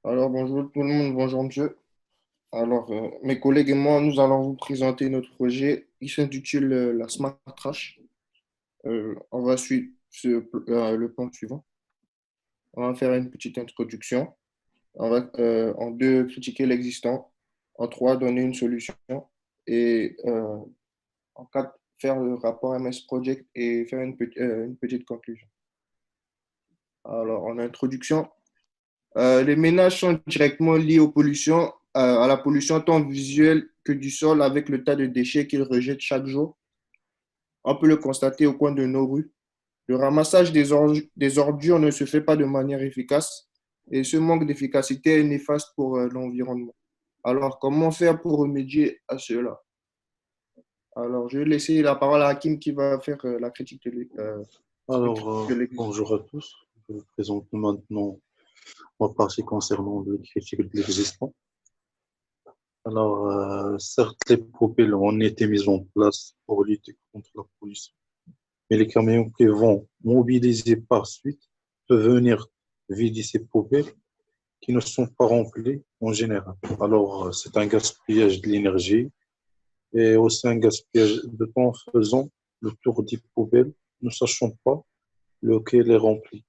Alors, bonjour tout le monde, bonjour monsieur. Alors, mes collègues et moi, nous allons vous présenter notre projet. Il s'intitule la Smart Trash. On va suivre le plan suivant. On va faire une petite introduction. On va, en deux, critiquer l'existant. En trois, donner une solution. Et en quatre, faire le rapport MS Project et faire une petite conclusion. Alors, en introduction, les ménages sont directement liés aux pollutions, à la pollution tant visuelle que du sol avec le tas de déchets qu'ils rejettent chaque jour. On peut le constater au coin de nos rues. Le ramassage des ordures ne se fait pas de manière efficace et ce manque d'efficacité est néfaste pour l'environnement. Alors, comment faire pour remédier à cela? Alors, je vais laisser la parole à Hakim qui va faire la critique de l'existant. Bonjour à tous. Je vous présente maintenant ma partie concernant le critique de l'existant. Certes, les poubelles ont été mises en place pour lutter contre la pollution, mais les camions qui vont mobiliser par suite peuvent venir vider ces poubelles qui ne sont pas remplies en général. C'est un gaspillage de l'énergie et aussi un gaspillage de temps en faisant le tour des poubelles, ne sachant pas lequel est rempli.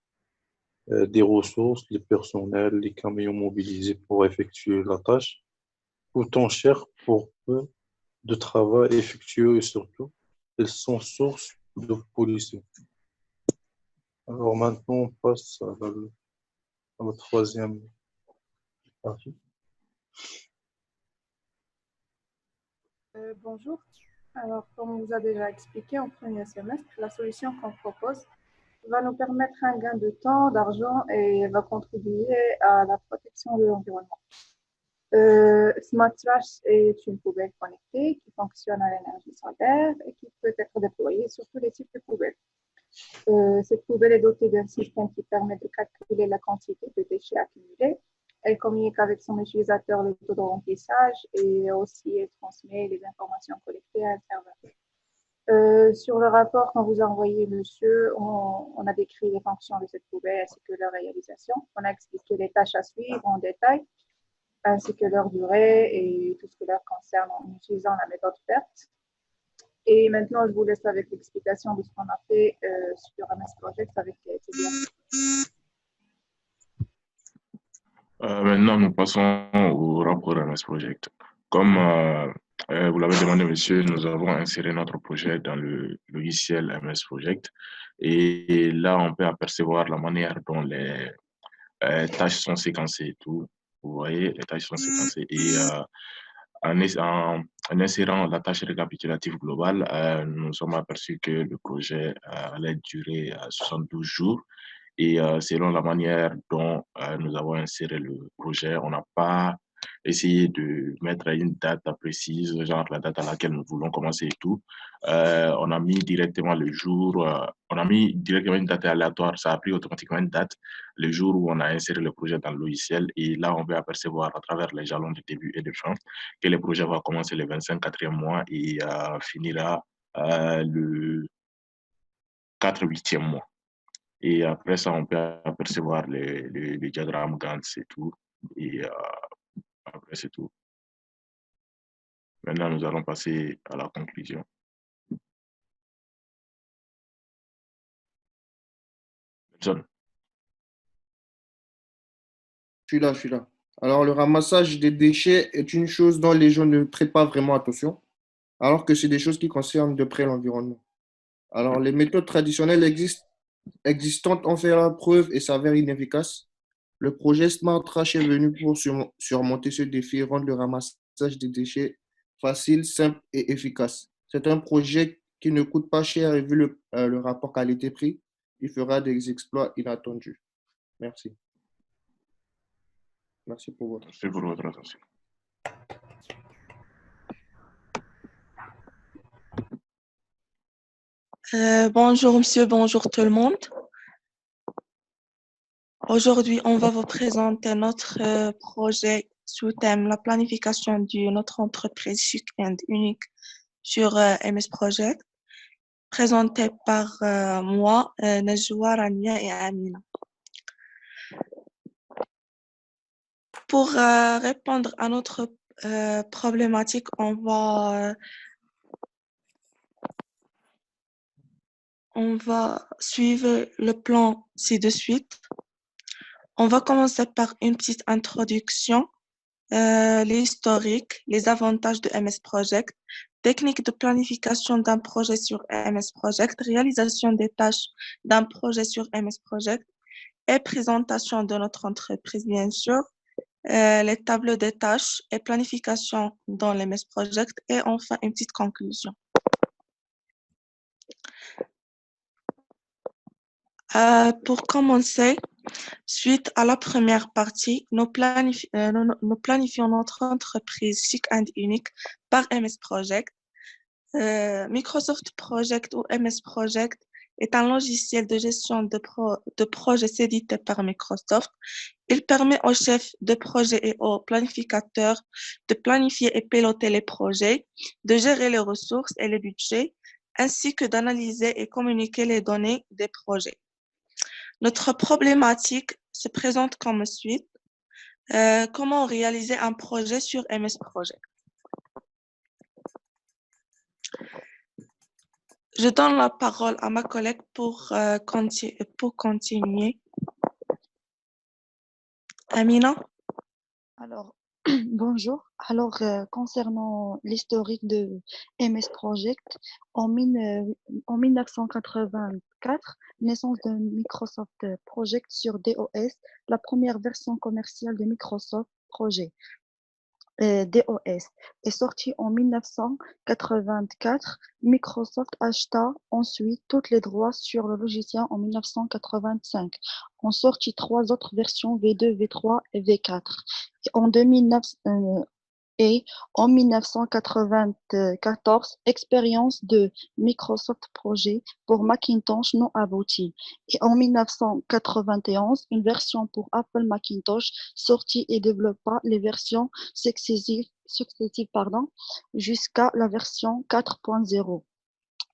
Des ressources, les personnels, les camions mobilisés pour effectuer la tâche, coûtant cher pour peu de travail effectué et surtout, elles sont source de pollution. Alors maintenant, on passe à la troisième partie. Bonjour. Alors, comme on vous a déjà expliqué en premier semestre, la solution qu'on propose va nous permettre un gain de temps, d'argent et va contribuer à la protection de l'environnement. Smart Trash est une poubelle connectée qui fonctionne à l'énergie solaire et qui peut être déployée sur tous les types de poubelles. Cette poubelle est dotée d'un système qui permet de calculer la quantité de déchets accumulés. Elle communique avec son utilisateur le taux de remplissage et aussi elle transmet les informations collectées à un serveur. Sur le rapport qu'on vous a envoyé, monsieur, on a décrit les fonctions de cette poubelle ainsi que leur réalisation. On a expliqué les tâches à suivre en détail, ainsi que leur durée et tout ce qui leur concerne en utilisant la méthode PERT. Et maintenant, je vous laisse avec l'explication de ce qu'on a fait sur MS Project avec les étudiants. Maintenant, nous passons au rapport MS Project. Comme vous l'avez demandé, monsieur, nous avons inséré notre projet dans le logiciel MS Project. Et là, on peut apercevoir la manière dont les tâches sont séquencées et tout. Vous voyez, les tâches sont séquencées. Et en insérant la tâche récapitulative globale, nous sommes aperçus que le projet allait durer 72 jours. Et selon la manière dont nous avons inséré le projet, on n'a pas essayé de mettre une date précise, genre la date à laquelle nous voulons commencer et tout. On a mis directement le jour, on a mis directement une date aléatoire, ça a pris automatiquement une date, le jour où on a inséré le projet dans le logiciel. Et là, on peut apercevoir à travers les jalons de début et de fin que le projet va commencer le 25 quatrième mois et finira le 4 huitième mois. Et après ça, on peut apercevoir les diagrammes Gantt et tout. Et après, c'est tout. Maintenant, nous allons passer à la conclusion. Nelson. Je suis là. Alors, le ramassage des déchets est une chose dont les gens ne prêtent pas vraiment attention, alors que c'est des choses qui concernent de près l'environnement. Alors, les méthodes traditionnelles existantes ont fait la preuve et s'avèrent inefficaces. Le projet Smart Trash est venu pour surmonter ce défi et rendre le ramassage des déchets facile, simple et efficace. C'est un projet qui ne coûte pas cher et vu le rapport qualité-prix, il fera des exploits inattendus. Merci. Merci pour votre Merci pour votre attention. Bonjour monsieur, bonjour tout le monde. Aujourd'hui, on va vous présenter notre projet sous thème la planification de notre entreprise chic and unique sur MS Project, présenté par moi, Najwa, Rania et Amina. Pour répondre à notre problématique, on va suivre le plan ci-de-suite. On va commencer par une petite introduction, l'historique, les avantages de MS Project, technique de planification d'un projet sur MS Project, réalisation des tâches d'un projet sur MS Project et présentation de notre entreprise, bien sûr, les tableaux des tâches et planification dans les MS Project et enfin une petite conclusion. Pour commencer, suite à la première partie, nous planifions notre entreprise chic and unique par MS Project. Microsoft Project ou MS Project est un logiciel de gestion de projets édité par Microsoft. Il permet aux chefs de projet et aux planificateurs de planifier et piloter les projets, de gérer les ressources et les budgets, ainsi que d'analyser et communiquer les données des projets. Notre problématique se présente comme suit. Comment réaliser un projet sur MS Project? Je donne la parole à ma collègue pour continuer. Amina? Alors, bonjour. Alors, concernant l'historique de MS Project, en 1984, naissance de Microsoft Project sur DOS, la première version commerciale de Microsoft Project. DOS est sorti en 1984. Microsoft acheta ensuite tous les droits sur le logiciel en 1985. On sortit 3 autres versions V2, V3 et V4. Et en 1994, expérience de Microsoft Project pour Macintosh non aboutie. Et en 1991, une version pour Apple Macintosh sortie et développa les versions successives, jusqu'à la version 4.0.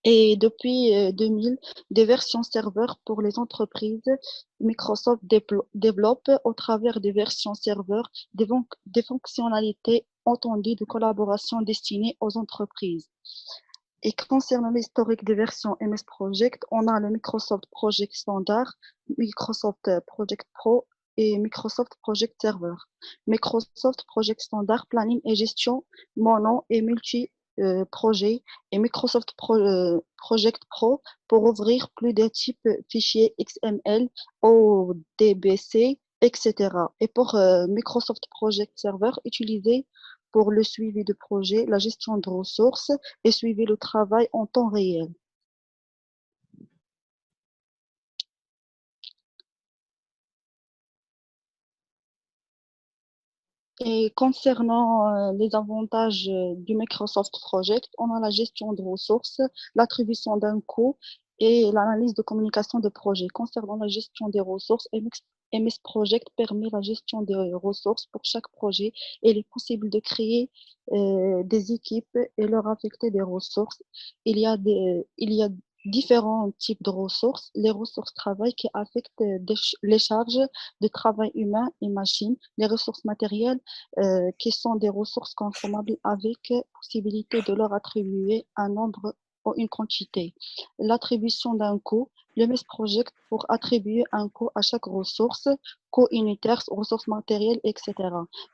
Et depuis 2000, des versions serveurs pour les entreprises. Microsoft développe au travers des versions serveurs des fonctionnalités entendues de collaboration destinées aux entreprises. Et concernant l'historique des versions MS Project, on a le Microsoft Project Standard, Microsoft Project Pro et Microsoft Project Server. Microsoft Project Standard, planning et gestion mono et multi-projet et Microsoft Project Pro pour ouvrir plus de types fichiers XML, ODBC, etc. Et pour Microsoft Project Server, utilisé pour le suivi de projet, la gestion de ressources et suivi le travail en temps réel. Et concernant les avantages du Microsoft Project, on a la gestion de ressources, l'attribution d'un coût et l'analyse de communication de projet. Concernant la gestion des ressources, MS Project permet la gestion des ressources pour chaque projet et il est possible de créer des équipes et leur affecter des ressources. Il y a différents types de ressources. Les ressources travail qui affectent les charges de travail humain et machine. Les ressources matérielles qui sont des ressources consommables avec possibilité de leur attribuer un nombre ou une quantité. L'attribution d'un coût. Le MS Project pour attribuer un coût à chaque ressource, coût unitaire, ressources matérielles, etc.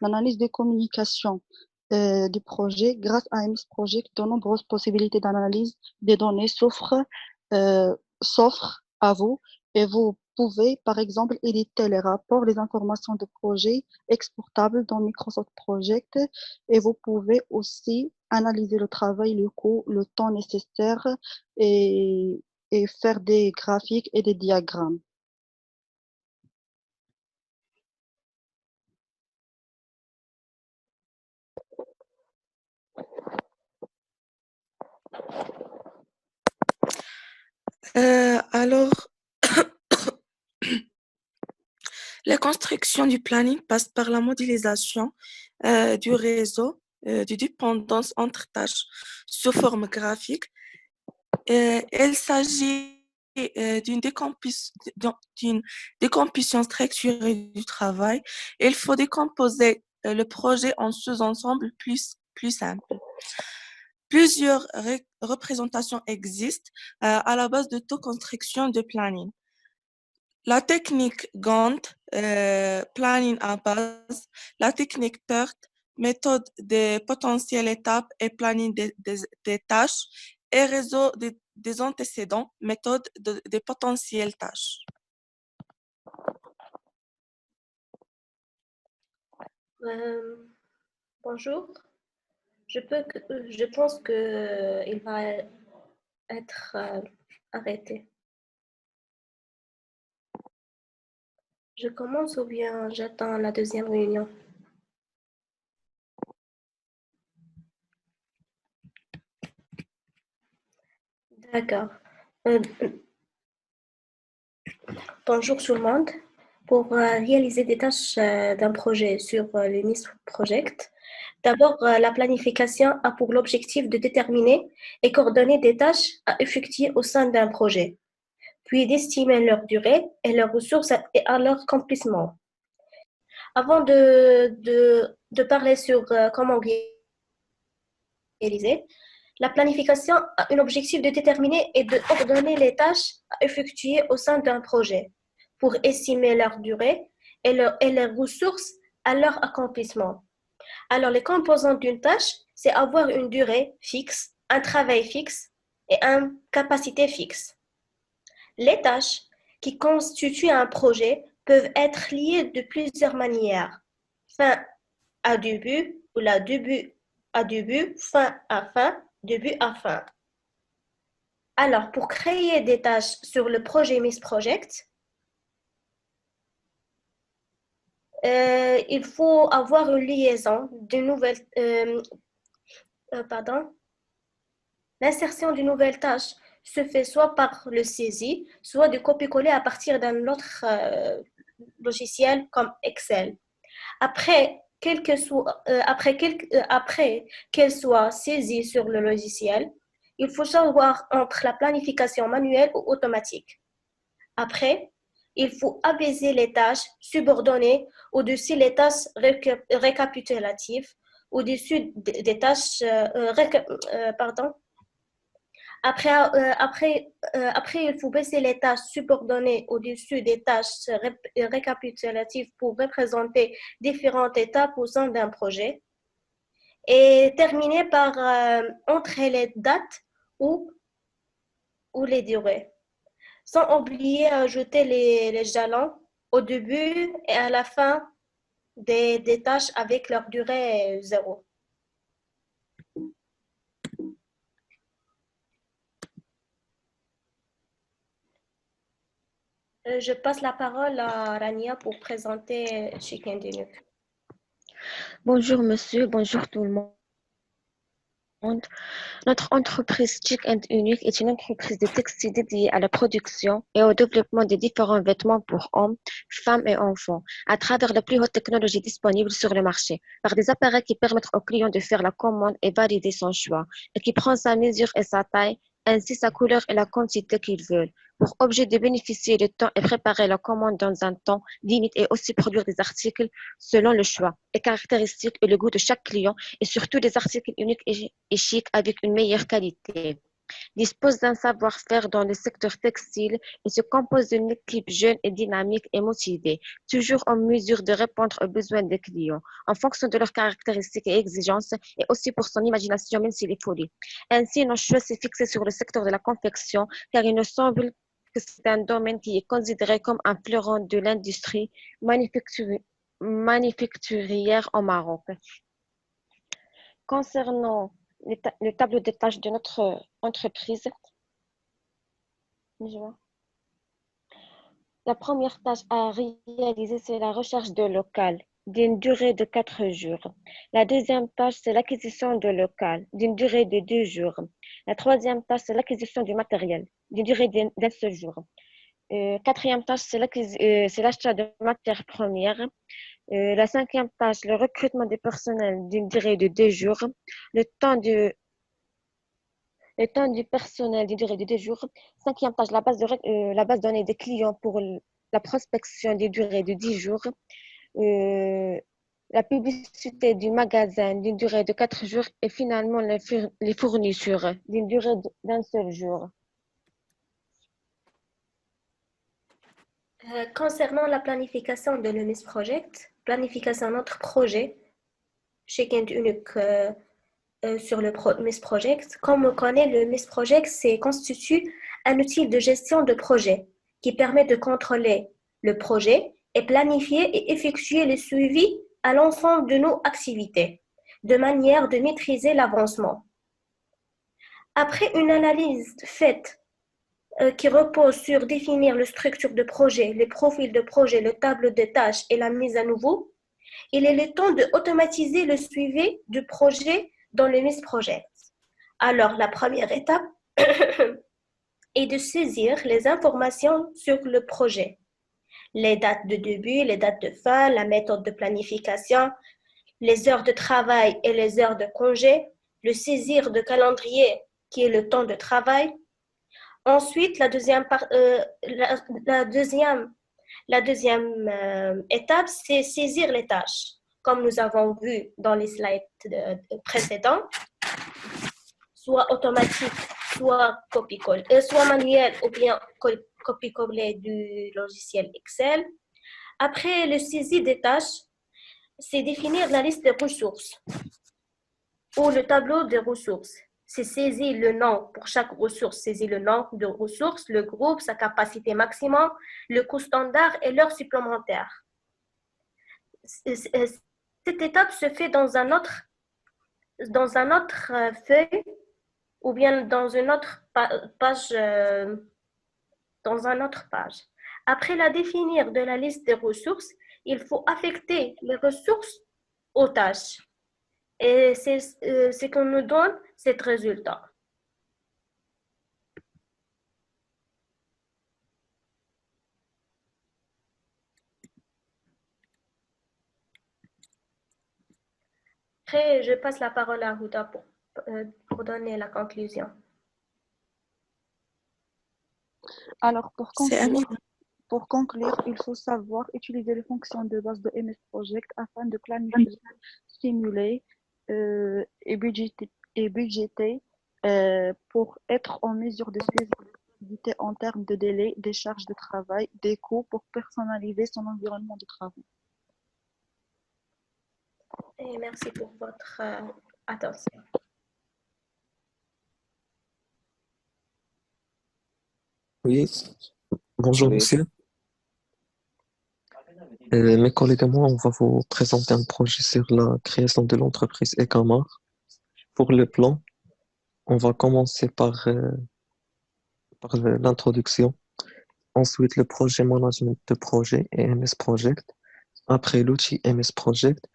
L'analyse de communication du projet. Grâce à MS Project, de nombreuses possibilités d'analyse des données s'offrent à vous et vous pouvez, par exemple, éditer les rapports, les informations de projet exportables dans Microsoft Project et vous pouvez aussi analyser le travail, le coût, le temps nécessaire et faire des graphiques et des diagrammes. Alors, la construction du planning passe par la modélisation du réseau de dépendance entre tâches sous forme graphique. Il s'agit d'une décomposition structurée du travail, il faut décomposer le projet en sous-ensembles plus simples. Plusieurs représentations existent à la base de toute construction de planning. La technique Gantt, planning à base, la technique PERT, méthode des potentielles étapes et planning des tâches, et réseau des antécédents, méthode des potentielles tâches. Bonjour. Je pense que il va être arrêté. Je commence ou bien j'attends la deuxième réunion? D'accord. Bonjour tout le monde. Pour réaliser des tâches d'un projet sur le MIS Project, d'abord, la planification a pour l'objectif de déterminer et coordonner des tâches à effectuer au sein d'un projet, puis d'estimer leur durée et leurs ressources et à leur accomplissement. Avant de parler sur comment réaliser, la planification a un objectif de déterminer et de coordonner les tâches à effectuer au sein d'un projet pour estimer leur durée et leurs ressources à leur accomplissement. Alors, les composants d'une tâche, c'est avoir une durée fixe, un travail fixe et une capacité fixe. Les tâches qui constituent un projet peuvent être liées de plusieurs manières. Fin à début ou la début à début, fin à fin, début à fin. Alors, pour créer des tâches sur le projet MIS Project, il faut avoir une liaison d'une nouvelle, L'insertion d'une nouvelle tâche se fait soit par le saisie, soit de copier-coller à partir d'un autre logiciel comme Excel. Après qu'elle soit saisie sur le logiciel, il faut savoir entre la planification manuelle ou automatique. Après, il faut apaiser les tâches subordonnées au-dessus des tâches récapitulatives, au-dessus des tâches, Après, il faut baisser les tâches subordonnées au-dessus des tâches récapitulatives pour représenter différentes étapes au sein d'un projet. Et terminer par entrer les dates ou les durées. Sans oublier ajouter les jalons au début et à la fin des tâches avec leur durée 0. Je passe la parole à Rania pour présenter Chic and Unique. Bonjour monsieur, bonjour tout le monde. Notre entreprise Chic and Unique est une entreprise de textile dédiée à la production et au développement de différents vêtements pour hommes, femmes et enfants à travers la plus haute technologie disponible sur le marché, par des appareils qui permettent au client de faire la commande et valider son choix, et qui prend sa mesure et sa taille, ainsi sa couleur et la quantité qu'il veut, pour objet de bénéficier du temps et préparer la commande dans un temps limite et aussi produire des articles selon le choix et caractéristiques et le goût de chaque client et surtout des articles uniques et chics avec une meilleure qualité. Dispose d'un savoir-faire dans le secteur textile et se compose d'une équipe jeune et dynamique et motivée, toujours en mesure de répondre aux besoins des clients en fonction de leurs caractéristiques et exigences et aussi pour son imagination même s'il est folie. Ainsi, notre choix s'est fixé sur le secteur de la confection car il nous semble que c'est un domaine qui est considéré comme un fleuron de l'industrie manufacturière au Maroc. Concernant le tableau de tâches de notre entreprise, la première tâche à réaliser, c'est la recherche de local d'une durée de 4 jours. La deuxième tâche, c'est l'acquisition de local d'une durée de 2 jours. La troisième tâche, c'est l'acquisition du matériel d'une durée d'un seul jour. Quatrième tâche, c'est l'achat de matières premières. La cinquième tâche, le recrutement des personnels d'une durée de 2 jours. Le temps Le temps du personnel d'une durée de 2 jours. Cinquième tâche, la base de données des clients pour la prospection d'une durée de 10 jours. Euh, la publicité du magasin d'une durée de 4 jours et finalement les fournitures d'une durée d'un seul jour. Concernant la planification de l'EMIS Project, planification de notre projet, chez Kent Unique sur le MES Project. Comme on connaît, le MES Project constitue un outil de gestion de projet qui permet de contrôler le projet et planifier et effectuer le suivi à l'ensemble de nos activités, de manière de maîtriser l'avancement. Après une analyse faite qui repose sur définir la structure de projet, les profils de projet, le tableau de tâches et la mise à nouveau, il est le temps d'automatiser le suivi du projet dans le MES Project. Alors, la première étape est de saisir les informations sur le projet. Les dates de début, les dates de fin, la méthode de planification, les heures de travail et les heures de congé, le saisir de calendrier qui est le temps de travail. Ensuite, la deuxième étape, c'est saisir les tâches. Comme nous avons vu dans les slides précédents, soit automatique, soit copie-coller, soit manuel ou bien copie-coller du logiciel Excel. Après le saisie des tâches, c'est définir la liste des ressources ou le tableau des ressources. C'est saisir le nom pour chaque ressource, saisir le nom de ressource, le groupe, sa capacité maximum, le coût standard et l'heure supplémentaire. Cette étape se fait dans un autre feuille ou bien dans une autre page. Après la définir de la liste des ressources, il faut affecter les ressources aux tâches. Et c'est ce qu'on nous donne cet résultat. Après, je passe la parole à Huda pour donner la conclusion. Alors, C'est Amine. pour conclure, il faut savoir utiliser les fonctions de base de MS Project afin de planifier, simuler et budgéter pour être en mesure de suivre l'activité en termes de délai, des charges de travail, des coûts pour personnaliser son environnement de travail. Et merci pour votre attention. Oui, bonjour monsieur. Mes collègues et moi, on va vous présenter un projet sur la création de l'entreprise Ekamar. Pour le plan, on va commencer par l'introduction, ensuite le projet management de projet et MS Project, après l'outil MS Project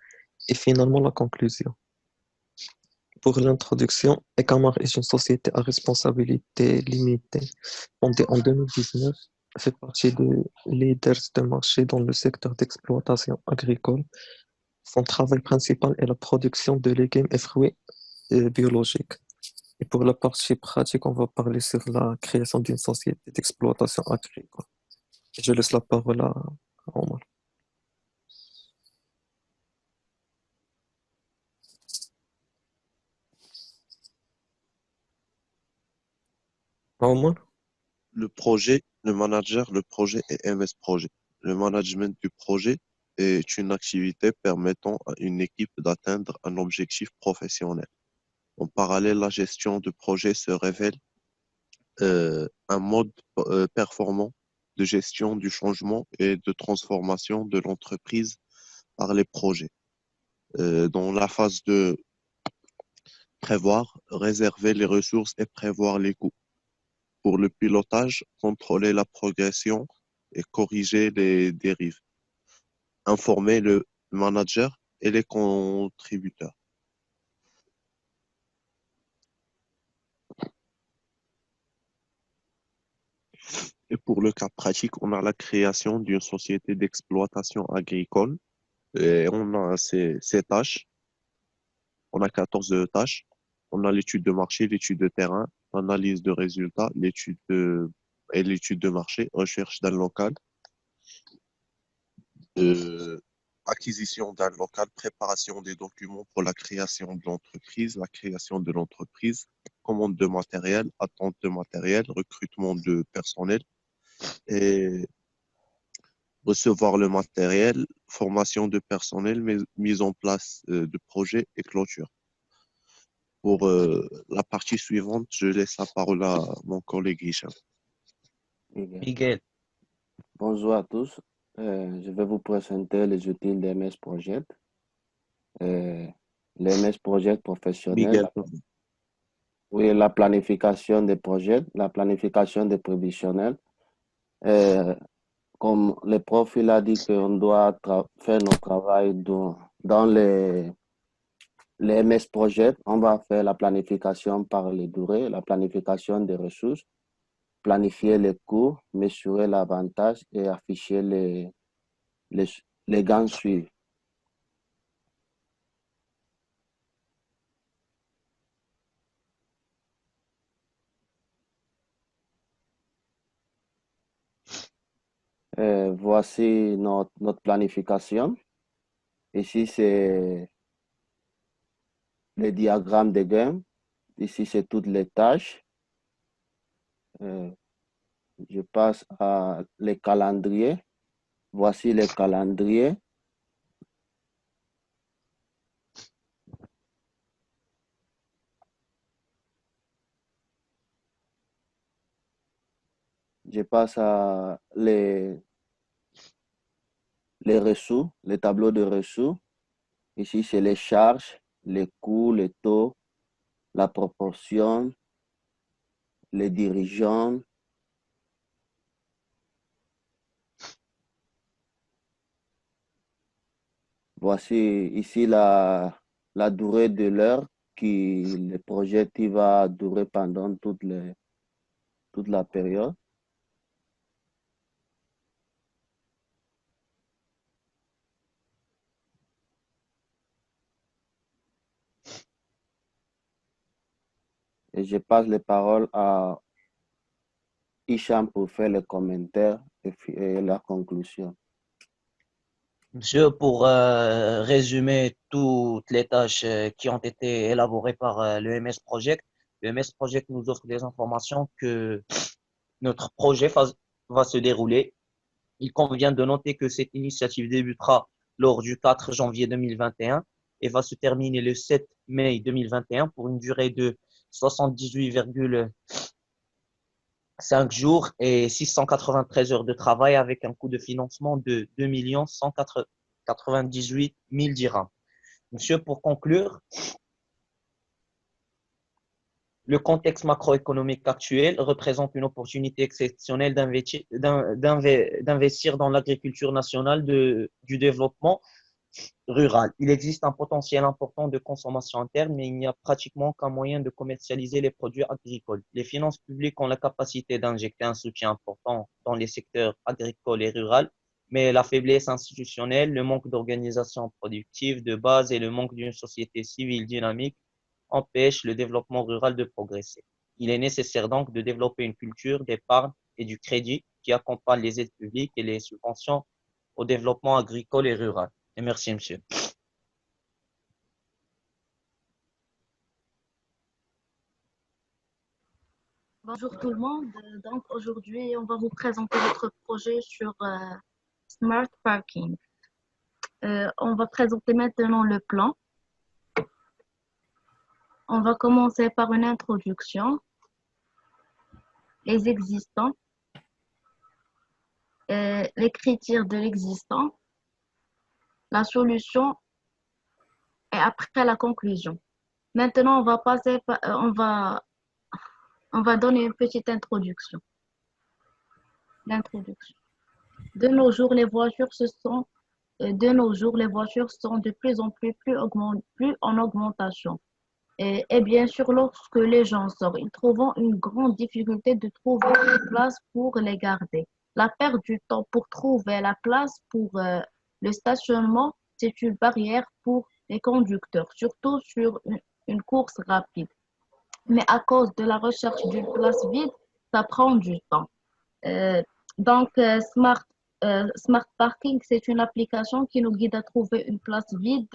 et finalement la conclusion. Pour l'introduction, Ekamar est une société à responsabilité limitée fondée en 2019, fait partie des leaders de marché dans le secteur d'exploitation agricole. Son travail principal est la production de légumes et fruits biologiques. Et pour la partie pratique, on va parler sur la création d'une société d'exploitation agricole. Je laisse la parole à Omar. Omar? Le projet, le manager, le projet et MS Projet. Le management du projet est une activité permettant à une équipe d'atteindre un objectif professionnel. En parallèle, la gestion de projet se révèle un mode performant de gestion du changement et de transformation de l'entreprise par les projets. Dans la phase de prévoir, réserver les ressources et prévoir les coûts. Pour le pilotage, contrôler la progression et corriger les dérives. Informer le manager et les contributeurs. Et pour le cas pratique, on a la création d'une société d'exploitation agricole et on a ces tâches. On a 14 tâches. On a l'étude de marché, l'étude de terrain, l'analyse de résultats, et l'étude de marché, recherche d'un local, acquisition d'un local, préparation des documents pour la création de l'entreprise, commande de matériel, attente de matériel, recrutement de personnel et recevoir le matériel, formation de personnel, mise en place de projets et clôture. Pour la partie suivante, je laisse la parole à mon collègue Hicham. Miguel. Bonjour à tous. Je vais vous présenter les outils de MS Project. Le MS Project professionnel. Miguel. Oui, la planification des projets, la planification des prévisionnels. Comme le prof il a dit qu'on doit faire notre travail dans les MS Project, on va faire la planification par les durées, la planification des ressources, planifier les coûts, mesurer l'avantage et afficher les gains suivis. Voici notre planification. Ici, c'est le diagramme de gain. Ici, c'est toutes les tâches. Je passe à les calendriers. Voici les calendriers. Je passe à les ressources, les tableaux de ressources. Ici, c'est les charges, les coûts, les taux, la proportion, les dirigeants. Voici ici la durée de l'heure que le projet va durer pendant toute la période. Et je passe les paroles à Hicham pour faire les commentaires et la conclusion. Monsieur, pour résumer toutes les tâches qui ont été élaborées par le MS Project, le MS Project nous offre des informations que notre projet va se dérouler. Il convient de noter que cette initiative débutera lors du 4 janvier 2021 et va se terminer le 7 mai 2021 pour une durée de 78,5 jours et 693 heures de travail avec un coût de financement de 2 198 000 dirhams. Monsieur, pour conclure, le contexte macroéconomique actuel représente une opportunité exceptionnelle d'investir dans l'agriculture nationale du développement rural. Il existe un potentiel important de consommation interne, mais il n'y a pratiquement aucun moyen de commercialiser les produits agricoles. Les finances publiques ont la capacité d'injecter un soutien important dans les secteurs agricoles et ruraux, mais la faiblesse institutionnelle, le manque d'organisation productive de base et le manque d'une société civile dynamique empêchent le développement rural de progresser. Il est nécessaire donc de développer une culture d'épargne et du crédit qui accompagne les aides publiques et les subventions au développement agricole et rural. Et merci, monsieur. Bonjour tout le monde. Donc aujourd'hui, on va vous présenter notre projet sur Smart Parking. On va présenter maintenant le plan. On va commencer par une introduction, les existants, les critères de l'existant, la solution et après la conclusion. Maintenant, on va passer, on va donner une petite introduction. L'introduction. De nos jours, les voitures sont de plus en plus en augmentation. Et bien sûr, lorsque les gens sortent, ils trouvent une grande difficulté de trouver une place pour les garder. La perte du temps pour trouver la place pour le stationnement, c'est une barrière pour les conducteurs, surtout sur une course rapide. mais à cause de la recherche d'une place vide, ça prend du temps. Euh, Smart Parking, c'est une application qui nous guide à trouver une place vide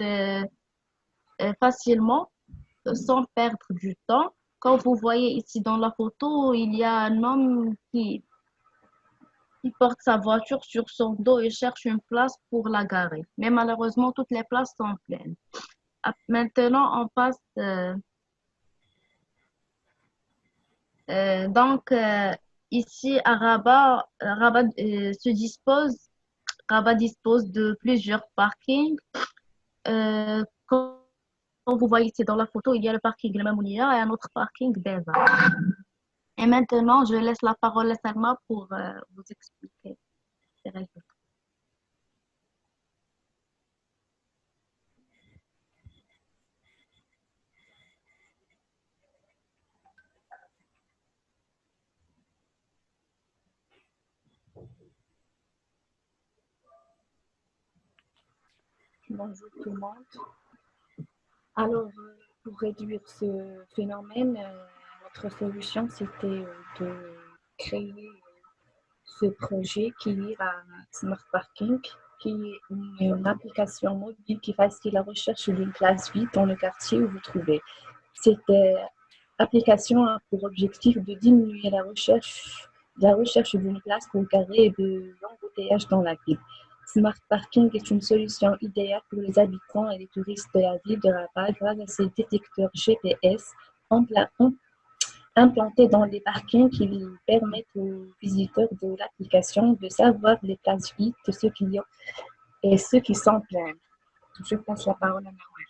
facilement, sans perdre du temps. Comme vous voyez ici dans la photo, il y a un homme qui porte sa voiture sur son dos et cherche une place pour la garer. Mais malheureusement, toutes les places sont pleines. Maintenant, on passe. Ici à Rabat dispose de plusieurs parkings. Comme vous voyez ici dans la photo, il y a le parking Le Mamounia et un autre parking Beza. Et maintenant, je laisse la parole à Salma pour vous expliquer ces résultats. Bonjour tout le monde. Alors, pour réduire ce phénomène, notre solution, c'était de créer ce projet qui est la Smart Parking, qui est une application mobile qui facilite la recherche d'une place vide dans le quartier où vous trouvez. Cette application a pour objectif de diminuer la recherche d'une place pour garer et de l'embouteillage dans la ville. Smart Parking est une solution idéale pour les habitants et les touristes de la ville de Rabat grâce à ses détecteurs GPS implantés dans les parkings qui permettent aux visiteurs de l'application de savoir les places vides de ceux qui ont et ceux qui sont pleins. Je passe la parole à Marouane.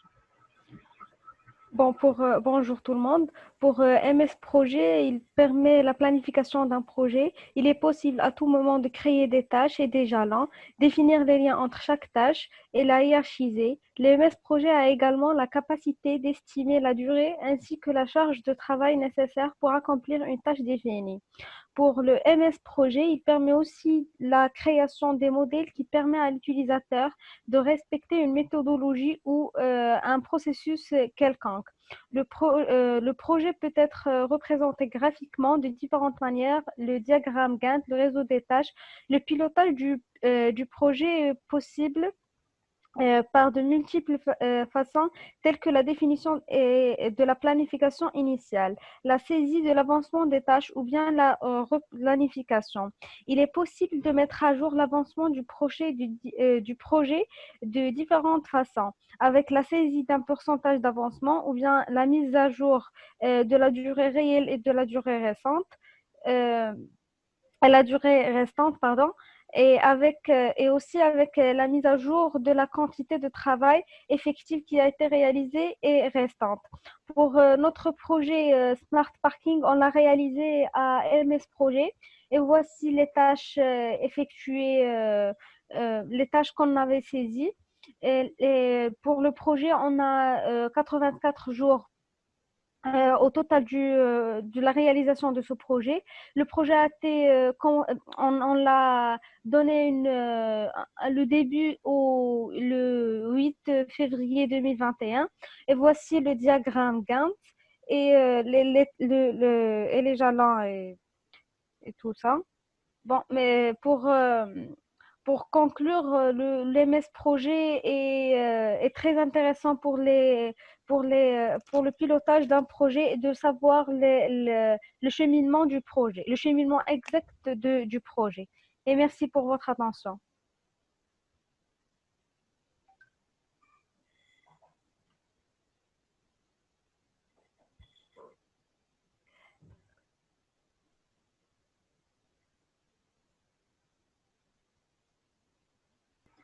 Bonjour tout le monde. Pour MS Projet, il permet la planification d'un projet. Il est possible à tout moment de créer des tâches et des jalons, définir les liens entre chaque tâche et la hiérarchiser. Le MS Projet a également la capacité d'estimer la durée ainsi que la charge de travail nécessaire pour accomplir une tâche définie. Pour le MS Projet, il permet aussi la création des modèles qui permet à l'utilisateur de respecter une méthodologie ou un processus quelconque. Le projet peut être représenté graphiquement de différentes manières, le diagramme Gantt, le réseau des tâches, le pilotage du projet est possible par de multiples façons, telles que la définition de la planification initiale, la saisie de l'avancement des tâches ou bien la replanification. Il est possible de mettre à jour l'avancement du projet de différentes façons, avec la saisie d'un pourcentage d'avancement ou bien la mise à jour de la durée réelle et de la durée récente. À la durée restante, pardon, et aussi avec la mise à jour de la quantité de travail effectif qui a été réalisée et restante. Pour notre projet Smart Parking, on l'a réalisé à MS Projet et voici les tâches effectuées, les tâches qu'on avait saisies. Et pour le projet, on a 84 jours au total de la réalisation de ce projet. Le projet a été, on l'a donné le début le 8 février 2021 et voici le diagramme Gantt et, et les jalons et tout ça. Bon, mais pour conclure, l'MS Projet est très intéressant pour pour le pilotage d'un projet et de savoir le cheminement du projet, le cheminement exact du projet. Et merci pour votre attention.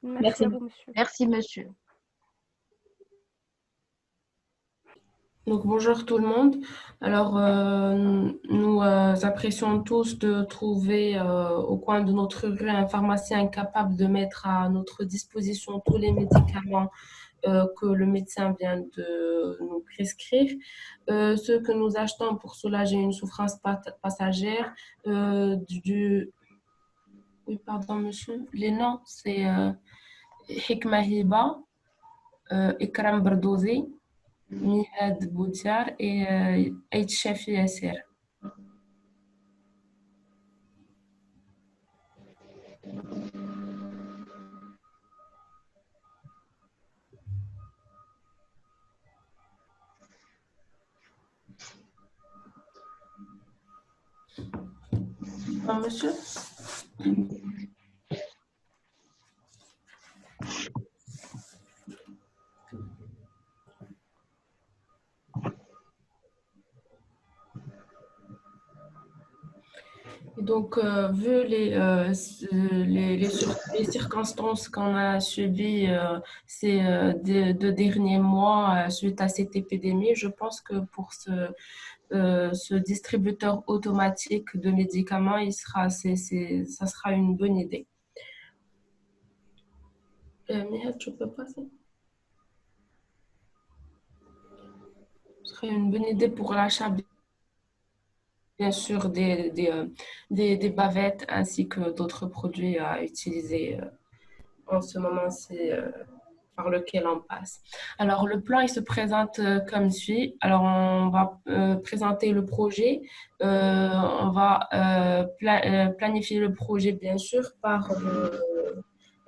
Merci à vous, monsieur. Merci, monsieur. Donc, bonjour tout le monde. Alors, nous apprécions tous de trouver au coin de notre rue un pharmacien capable de mettre à notre disposition tous les médicaments que le médecin vient de nous prescrire. Ce que nous achetons pour soulager une souffrance passagère Oui, pardon, monsieur. Les noms, c'est Hikma Hiba, Ikram Bardouzi, Mihad Boudiar et Aït Chafi Yasser. Monsieur? Et donc, vu les circonstances qu'on a subies ces 2 derniers mois suite à cette épidémie, je pense que pour ce distributeur automatique de médicaments, ça sera une bonne idée. Mihad, tu peux passer? Ce serait une bonne idée pour l'achat, bien sûr, des bavettes ainsi que d'autres produits à utiliser en ce moment, par lequel on passe. Alors, le plan, il se présente comme suit. Alors, on va présenter le projet. On va planifier le projet, bien sûr, par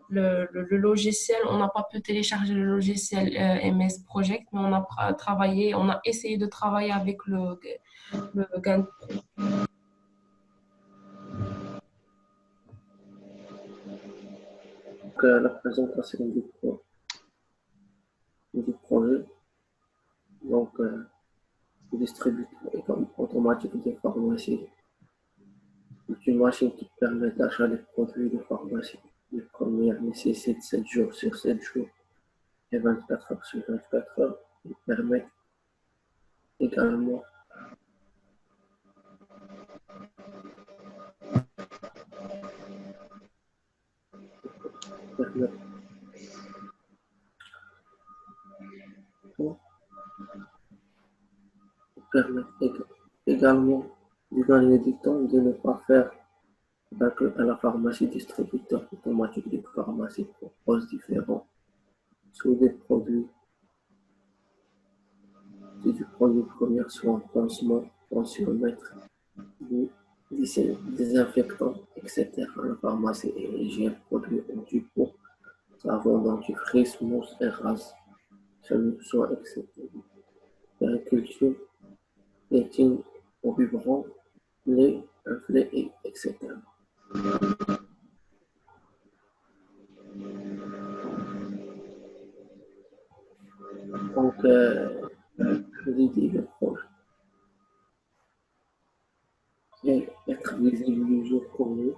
le logiciel. On n'a pas pu télécharger le logiciel MS Project, mais on a essayé de travailler avec le Gantt Pro. La présentation du projet. Donc, le distributeur automatique des pharmacies. C'est une machine qui permet d'achat des produits de pharmacie. Les premières nécessitent 7 jours sur 7 jours et 24 heures sur 24 heures. Ils permettent également de gagner du temps, de ne pas faire d'accueil à la pharmacie. Distributeur automatique des pharmacies propose différents sous des produits. C'est du produit premier soin, pansement, tensiomètre, désinfectant, etc. La pharmacie et l'hygiène, produits anti-peau, savon, dentifrice, mousse, érase, solution, etc. Agriculture, laitine, au biberon, lait, inflé, etc. Donc, l'idée du projet et être visible du jour pour nous.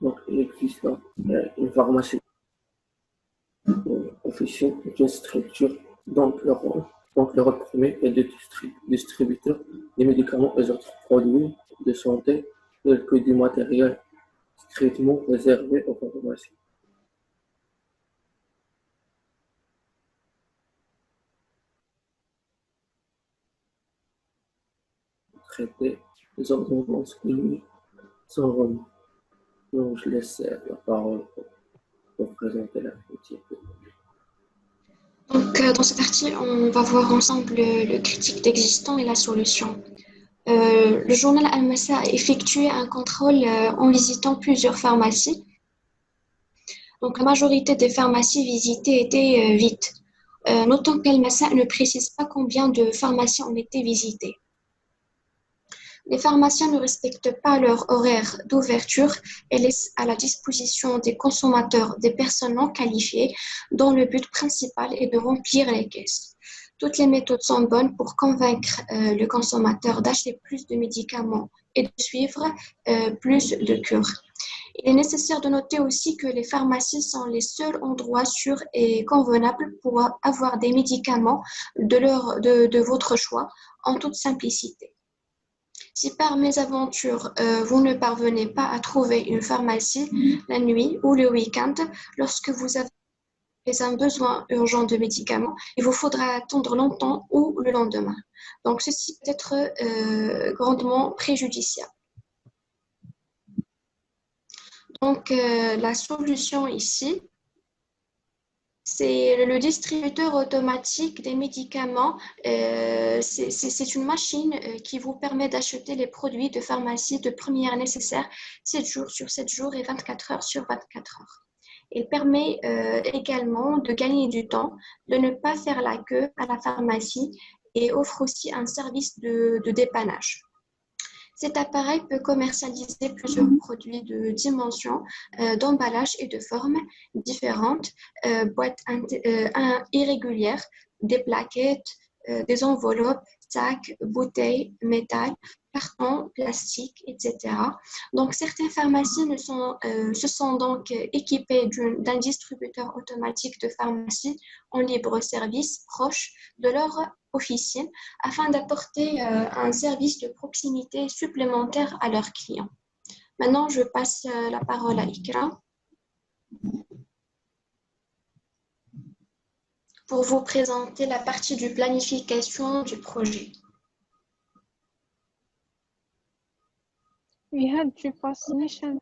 Donc, il existe une pharmacie officielle est une structure. Donc, le rôle premier est de distributeur des médicaments et autres produits de santé, tels que du matériel strictement réservé aux pharmacies. Traiter les ordonnances cliniques sans remis. Donc, je laisse la parole pour présenter la critique. Donc, dans cette partie, on va voir ensemble le critique d'existant et la solution. Le journal Al-Massa a effectué un contrôle en visitant plusieurs pharmacies. Donc, la majorité des pharmacies visitées étaient vides. Notons qu'Al-Massa ne précise pas combien de pharmacies ont été visitées. Les pharmaciens ne respectent pas leur horaire d'ouverture et laissent à la disposition des consommateurs des personnes non qualifiées dont le but principal est de remplir les caisses. Toutes les méthodes sont bonnes pour convaincre le consommateur d'acheter plus de médicaments et de suivre plus de cures. Il est nécessaire de noter aussi que les pharmacies sont les seuls endroits sûrs et convenables pour avoir des médicaments de votre choix en toute simplicité. Si par mésaventure, vous ne parvenez pas à trouver une pharmacie la nuit ou le week-end, lorsque vous avez un besoin urgent de médicaments, il vous faudra attendre longtemps ou le lendemain. Donc, ceci peut être grandement préjudiciable. Donc, la solution ici, c'est le distributeur automatique des médicaments. C'est une machine qui vous permet d'acheter les produits de pharmacie de première nécessaire 7 jours sur 7 jours et 24 heures sur 24 heures. Il permet également de gagner du temps, de ne pas faire la queue à la pharmacie et offre aussi un service de dépannage. Cet appareil peut commercialiser plusieurs produits de dimensions, d'emballage et de formes différentes, boîtes irrégulières, des plaquettes, des enveloppes, sacs, bouteilles, métal, cartons, plastique, etc. Donc, certaines pharmacies se sont donc équipées d'un distributeur automatique de pharmacie en libre service proche de leur officine afin d'apporter un service de proximité supplémentaire à leurs clients. Maintenant, je passe la parole à Ikra pour vous présenter la partie de planification du projet. Tu passes mission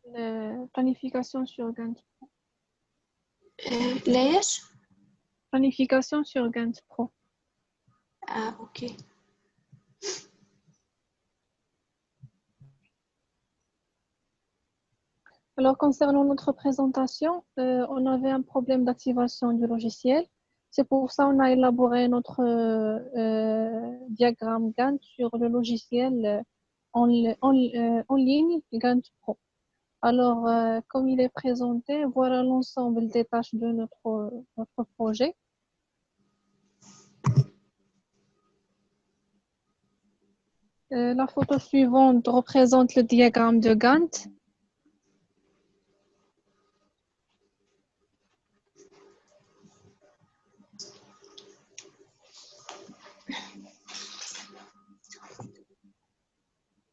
planification sur Gantt Pro. Planification sur Gantt Pro. Ah, ok. Alors, concernant notre présentation, on avait un problème d'activation du logiciel. C'est pour ça qu'on a élaboré notre diagramme Gantt sur le logiciel en ligne Gantt Pro. Alors, comme il est présenté, voilà l'ensemble des tâches de notre projet. La photo suivante représente le diagramme de Gantt.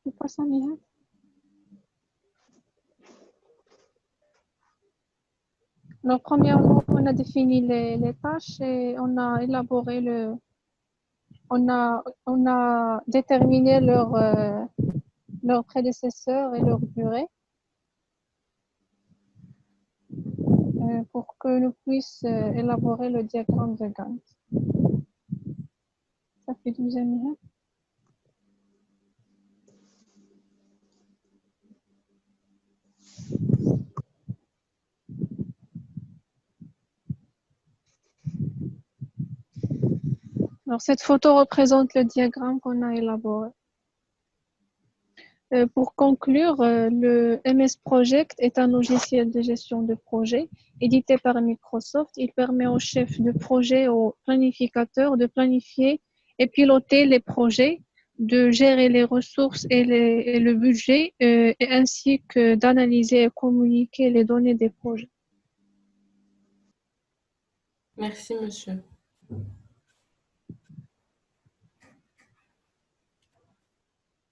Tu passes en lien. Alors, premièrement, on a défini les tâches et on a élaboré on a déterminé leur prédécesseur et leur durée pour que nous puissions élaborer le diagramme de Gantt. Ça fait 12 minutes. Alors, cette photo représente le diagramme qu'on a élaboré. Pour conclure, le MS Project est un logiciel de gestion de projet édité par Microsoft. Il permet aux chefs de projet, aux planificateurs de planifier et piloter les projets, de gérer les ressources et le budget, et ainsi que d'analyser et communiquer les données des projets. Merci, monsieur.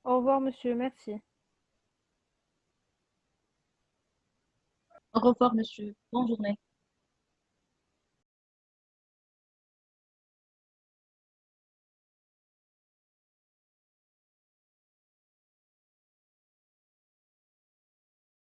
Au revoir, monsieur. Merci. Au revoir, monsieur. Bonne journée.